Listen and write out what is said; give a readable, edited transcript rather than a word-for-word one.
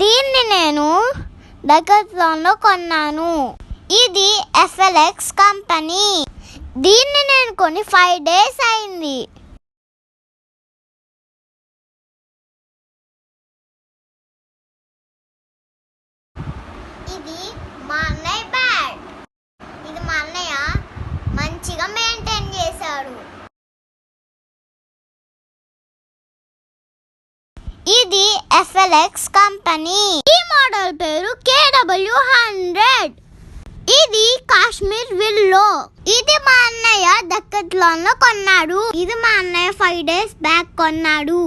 దీన్ని నేను డెకాథ్లాన్లో కొన్నాను. ఇది FLX కంపెనీ. దీన్ని నేను కొని 5 days అయింది. ఇది మా అన్నయ్య బ్యాగ్. ఇది మా అన్నయ్య మంచిగా మెయింటైన్ చేశాడు. ఇది FLX కంపెనీ. ఈ మోడల్ పేరు KW100. ఇది కాశ్మీర్ విల్లో. ఇది మా అన్నయ్య డెకాథ్లాన్లో కొన్నాడు. ఇది మా అన్నయ్య 5 days బ్యాక్ కొన్నాడు.